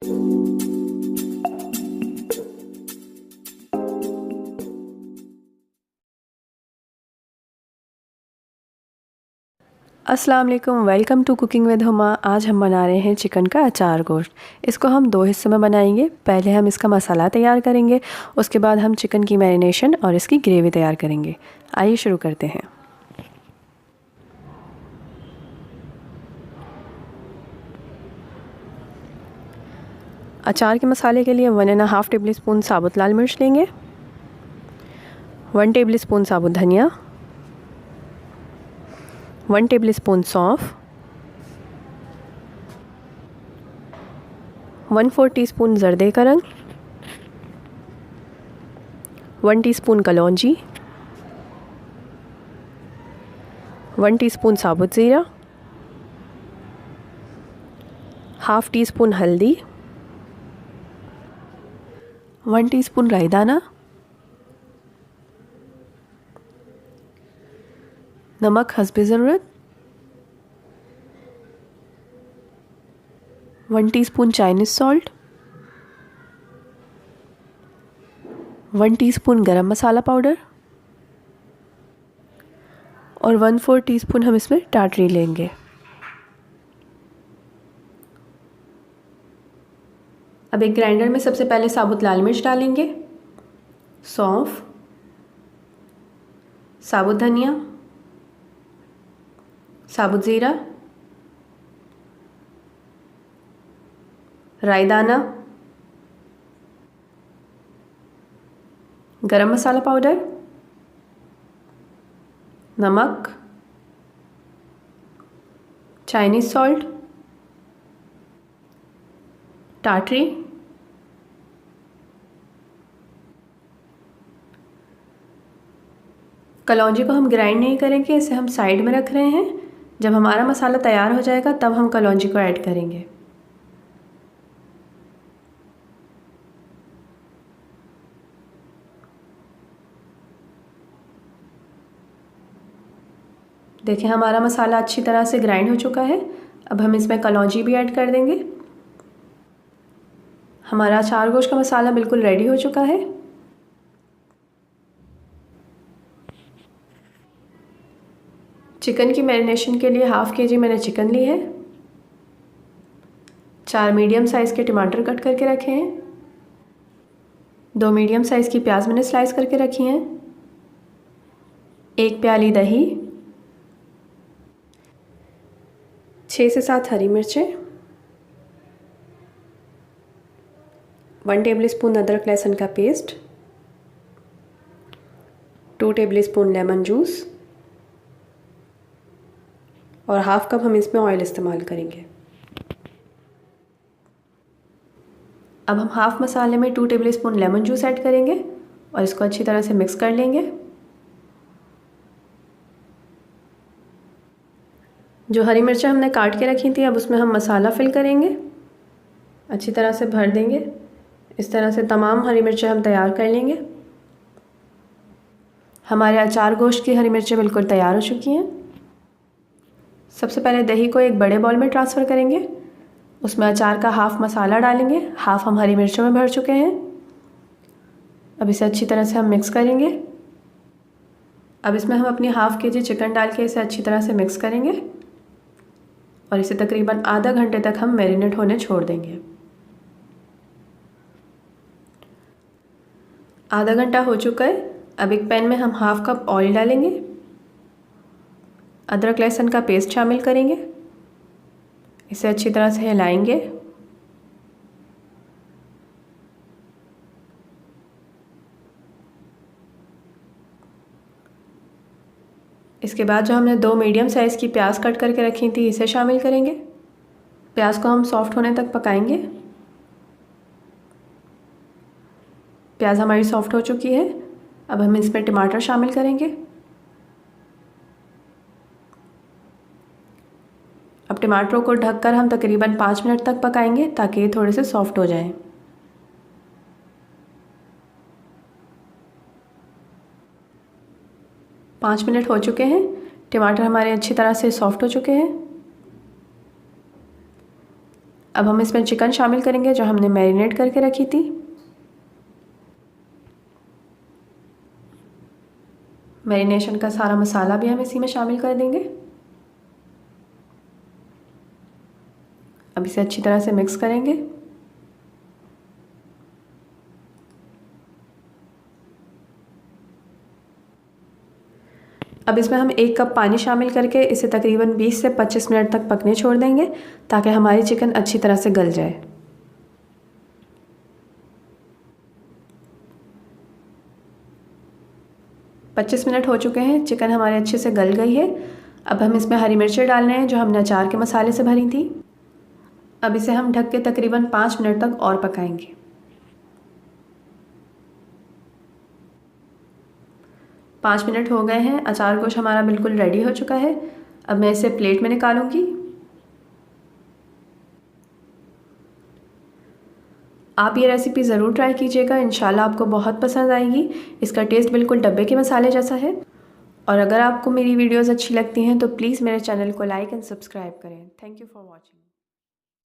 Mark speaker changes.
Speaker 1: अस्सलाम वालेकुम, welcome to cooking with Huma. आज हम बना रहे हैं चिकन का अचार गोश्त। इसको हम 2 हिस्सों में बनाएंगे। पहले हम इसका मसाला तैयार करेंगे, उसके बाद हम चिकन की मैरिनेशन और इसकी ग्रेवी तैयार करेंगे। आइए शुरू करते हैं। अचार के मसाले के लिए 1.5 टेबल स्पून साबुत लाल मिर्च लेंगे, 1 टेबल स्पून साबुत धनिया, 1 टेबल स्पून सौंफ, 1/4 टीस्पून ज़र्दे का रंग, 1 टीस्पून कलौंजी, 1 टीस्पून साबुत ज़ीरा, हाफ़ टी स्पून हल्दी, 1 टीस्पून राई दाना, नमक हस्बे ज़रूरत, 1 टीस्पून चाइनीज़ सॉल्ट, 1 टीस्पून गरम मसाला पाउडर और 1/4 टीस्पून हम इसमें टाटरी लेंगे। अब एक ग्राइंडर में सबसे पहले साबुत लाल मिर्च डालेंगे, सौंफ, साबुत धनिया, साबुत ज़ीरा, राई दाना, गरम मसाला पाउडर, नमक, चाइनीज़ सॉल्ट, टाटरी, कलौंजी को हम ग्राइंड नहीं करेंगे, इसे हम साइड में रख रहे हैं। जब हमारा मसाला तैयार हो जाएगा तब हम कलौंजी को ऐड करेंगे। देखिए हमारा मसाला अच्छी तरह से ग्राइंड हो चुका है। अब हम इसमें कलौंजी भी ऐड कर देंगे। हमारा अचार गोश्त का मसाला बिल्कुल रेडी हो चुका है। चिकन की मैरिनेशन के लिए 1/2 kg मैंने चिकन ली है। 4 मीडियम साइज़ के टमाटर कट करके रखे हैं। 2 मीडियम साइज़ की प्याज मैंने स्लाइस करके रखी हैं। 1 प्याली दही, 6 से 7 हरी मिर्चें, 1 टेबल स्पून अदरक लहसुन का paste, 2 table spoon lemon juice और 1/2 कप हम इसमें ऑयल इस्तेमाल करेंगे। अब हम हाफ़ मसाले में 2 table spoon lemon juice add करेंगे और इसको अच्छी तरह से मिक्स कर लेंगे। जो हरी मिर्चें हमने काट के रखी थी अब उसमें हम मसाला फिल करेंगे, अच्छी तरह से भर देंगे। इस तरह से तमाम हरी मिर्चें हम तैयार कर लेंगे। हमारे अचार गोश्त की हरी मिर्चें बिल्कुल तैयार हो चुकी हैं। सबसे पहले दही को एक बड़े बाउल में ट्रांसफ़र करेंगे, उसमें अचार का हाफ़ मसाला डालेंगे, हाफ़ हम हरी मिर्चों में भर चुके हैं। अब इसे अच्छी तरह से हम मिक्स करेंगे। अब इसमें हम अपनी 1/2 kg चिकन डाल के इसे अच्छी तरह से मिक्स करेंगे और इसे तकरीबन आधा घंटे तक हम मैरिनेट होने छोड़ देंगे। आधा घंटा हो चुका है। अब एक पैन में हम 1/2 कप ऑयल डालेंगे, अदरक लहसुन का पेस्ट शामिल करेंगे, इसे अच्छी तरह से हिलाएंगे। इसके बाद जो हमने 2 मीडियम साइज़ की प्याज कट करके रखी थी इसे शामिल करेंगे। प्याज को हम सॉफ्ट होने तक पकाएंगे। प्याज हमारी सॉफ्ट हो चुकी है। अब हम इसमें टमाटर शामिल करेंगे। अब टमाटरों को ढककर हम तकरीबन 5 मिनट तक पकाएंगे ताकि ये थोड़े से सॉफ्ट हो जाएं। पाँच मिनट हो चुके हैं। टमाटर हमारे अच्छी तरह से सॉफ्ट हो चुके हैं। अब हम इसमें चिकन शामिल करेंगे जो हमने मैरिनेट करके रखी थी। मैरिनेशन का सारा मसाला भी हम इसी में शामिल कर देंगे। अब इसे अच्छी तरह से मिक्स करेंगे। अब इसमें हम 1 कप पानी शामिल करके इसे तकरीबन 20 से 25 मिनट तक पकने छोड़ देंगे ताकि हमारी चिकन अच्छी तरह से गल जाए। पच्चीस मिनट हो चुके हैं, चिकन हमारे अच्छे से गल गई है। अब हम इसमें हरी मिर्चें डालने हैं जो हमने अचार के मसाले से भरी थी। अब इसे हम ढक के तकरीबन 5 मिनट तक और पकाएंगे। 5 मिनट हो गए हैं, अचार गोश्त हमारा बिल्कुल रेडी हो चुका है। अब मैं इसे प्लेट में निकालूंगी। आप ये रेसिपी ज़रूर ट्राई कीजिएगा, इंशाल्लाह आपको बहुत पसंद आएगी। इसका टेस्ट बिल्कुल डब्बे के मसाले जैसा है। और अगर आपको मेरी वीडियोस अच्छी लगती हैं तो प्लीज़ मेरे चैनल को लाइक एंड सब्सक्राइब करें। Thank you for watching.